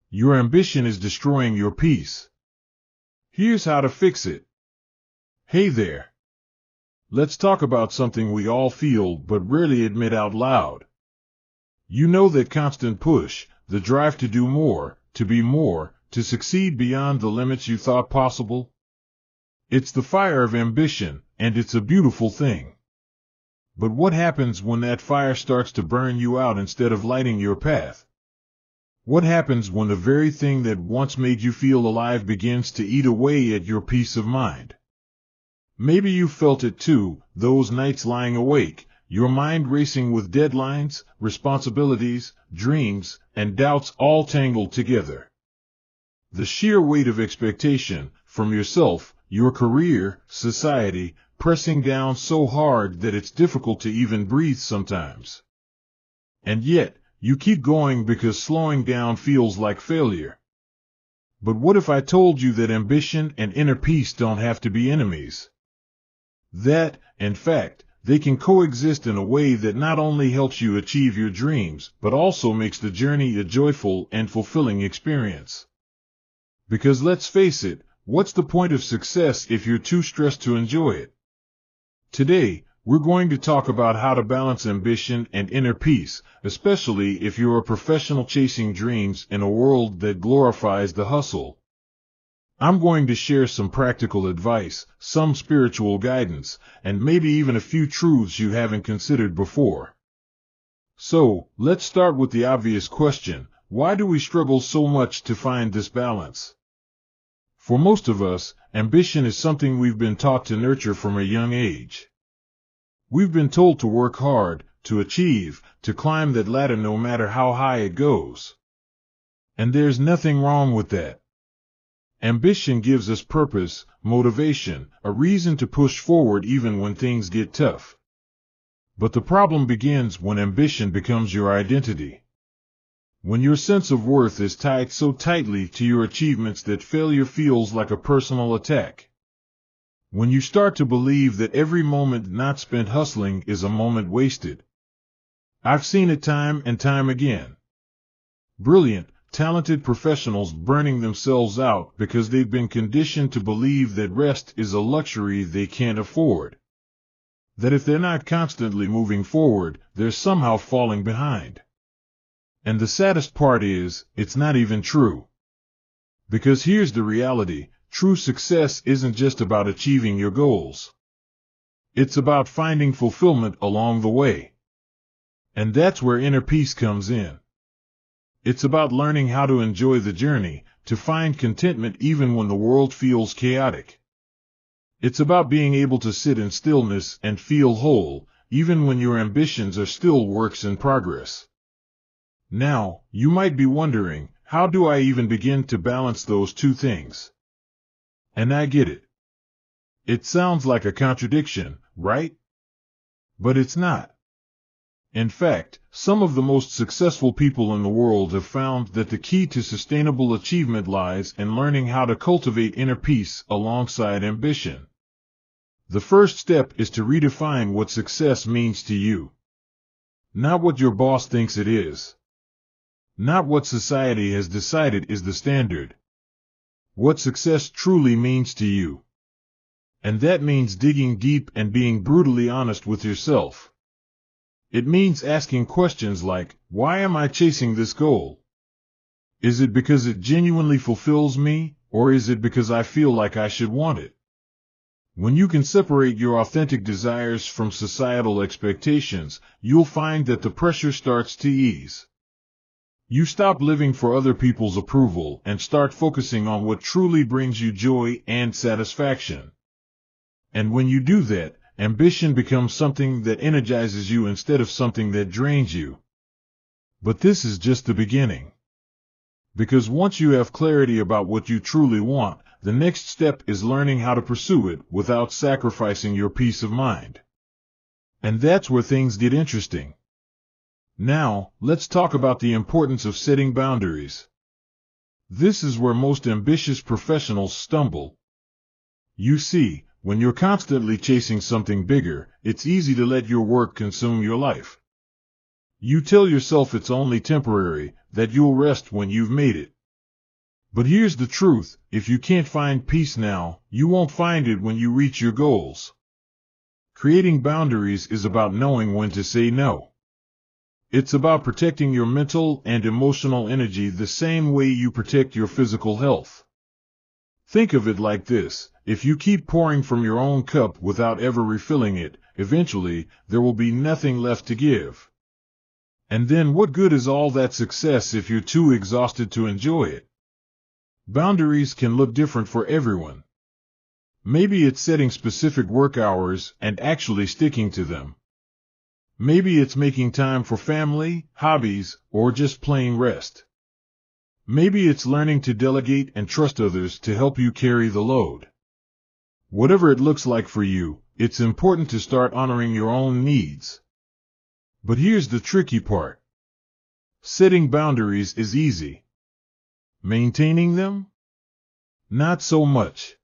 Your ambition is destroying your peace. Here's how to fix it. Hey there. Let's talk about something we all feel but rarely admit out loud. You know that constant push, the drive to do more, to be more, to succeed beyond the limits you thought possible? It's the fire of ambition, and it's a beautiful thing. But what happens when that fire starts to burn you out instead of lighting your path? What happens when the very thing that once made you feel alive begins to eat away at your peace of mind? Maybe you felt it too, those nights lying awake, your mind racing with deadlines, responsibilities, dreams, and doubts all tangled together. The sheer weight of expectation, from yourself, your career, society, pressing down so hard that it's difficult to even breathe sometimes. And yet, you keep going because slowing down feels like failure. But what if I told you that ambition and inner peace don't have to be enemies? That, in fact, they can coexist in a way that not only helps you achieve your dreams, but also makes the journey a joyful and fulfilling experience. Because let's face it, what's the point of success if you're too stressed to enjoy it? Today, we're going to talk about how to balance ambition and inner peace, especially if you're a professional chasing dreams in a world that glorifies the hustle. I'm going to share some practical advice, some spiritual guidance, and maybe even a few truths you haven't considered before. So, let's start with the obvious question: why do we struggle so much to find this balance? For most of us, ambition is something we've been taught to nurture from a young age. We've been told to work hard, to achieve, to climb that ladder no matter how high it goes. And there's nothing wrong with that. Ambition gives us purpose, motivation, a reason to push forward even when things get tough. But the problem begins when ambition becomes your identity. When your sense of worth is tied so tightly to your achievements that failure feels like a personal attack. When you start to believe that every moment not spent hustling is a moment wasted. I've seen it time and time again. Brilliant, talented professionals burning themselves out because they've been conditioned to believe that rest is a luxury they can't afford. That if they're not constantly moving forward, they're somehow falling behind. And the saddest part is, it's not even true. Because here's the reality: true success isn't just about achieving your goals. It's about finding fulfillment along the way. And that's where inner peace comes in. It's about learning how to enjoy the journey, to find contentment even when the world feels chaotic. It's about being able to sit in stillness and feel whole, even when your ambitions are still works in progress. Now, you might be wondering, how do I even begin to balance those two things? And I get it. It sounds like a contradiction, right? But it's not. In fact, some of the most successful people in the world have found that the key to sustainable achievement lies in learning how to cultivate inner peace alongside ambition. The first step is to redefine what success means to you. Not what your boss thinks it is. Not what society has decided is the standard. What success truly means to you. And that means digging deep and being brutally honest with yourself. It means asking questions like, why am I chasing this goal? Is it because it genuinely fulfills me, or is it because I feel like I should want it? When you can separate your authentic desires from societal expectations, you'll find that the pressure starts to ease. You stop living for other people's approval and start focusing on what truly brings you joy and satisfaction. And when you do that, ambition becomes something that energizes you instead of something that drains you. But this is just the beginning. Because once you have clarity about what you truly want, the next step is learning how to pursue it without sacrificing your peace of mind. And that's where things get interesting. Now, let's talk about the importance of setting boundaries. This is where most ambitious professionals stumble. You see, when you're constantly chasing something bigger, it's easy to let your work consume your life. You tell yourself it's only temporary, that you'll rest when you've made it. But here's the truth, if you can't find peace now, you won't find it when you reach your goals. Creating boundaries is about knowing when to say no. It's about protecting your mental and emotional energy the same way you protect your physical health. Think of it like this, if you keep pouring from your own cup without ever refilling it, eventually there will be nothing left to give. And then what good is all that success if you're too exhausted to enjoy it? Boundaries can look different for everyone. Maybe it's setting specific work hours and actually sticking to them. Maybe it's making time for family, hobbies, or just plain rest. Maybe it's learning to delegate and trust others to help you carry the load. Whatever it looks like for you, it's important to start honoring your own needs. But here's the tricky part. Setting boundaries is easy. Maintaining them? Not so much.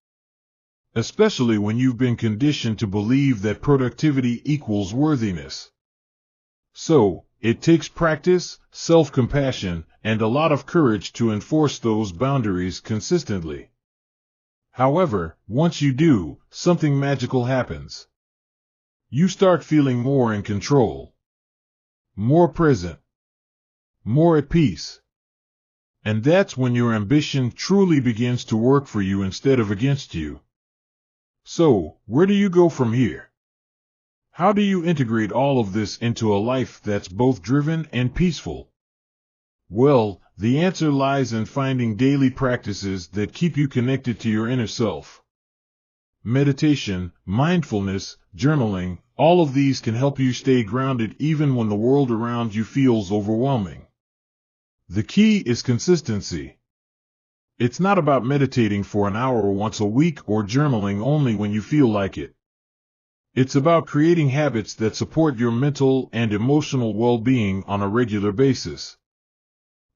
Especially when you've been conditioned to believe that productivity equals worthiness. So, it takes practice, self-compassion, and a lot of courage to enforce those boundaries consistently. However, once you do, something magical happens. You start feeling more in control, more present, more at peace. And that's when your ambition truly begins to work for you instead of against you. So, where do you go from here? How do you integrate all of this into a life that's both driven and peaceful? Well, the answer lies in finding daily practices that keep you connected to your inner self. Meditation, mindfulness, journaling, all of these can help you stay grounded even when the world around you feels overwhelming. The key is consistency. It's not about meditating for an hour once a week or journaling only when you feel like it. It's about creating habits that support your mental and emotional well-being on a regular basis.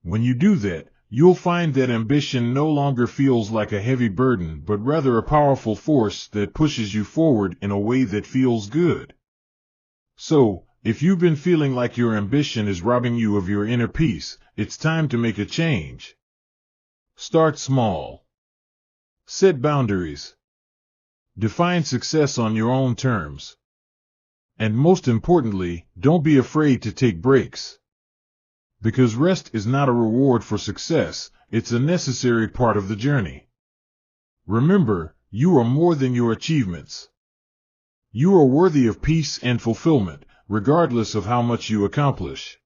When you do that, you'll find that ambition no longer feels like a heavy burden but rather a powerful force that pushes you forward in a way that feels good. So, if you've been feeling like your ambition is robbing you of your inner peace, it's time to make a change. Start small. Set boundaries. Define success on your own terms. And most importantly, don't be afraid to take breaks. Because rest is not a reward for success, it's a necessary part of the journey. Remember, you are more than your achievements. You are worthy of peace and fulfillment, regardless of how much you accomplish.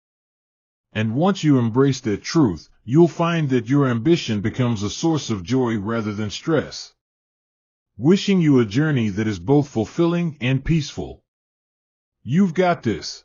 And once you embrace that truth, you'll find that your ambition becomes a source of joy rather than stress. Wishing you a journey that is both fulfilling and peaceful. You've got this.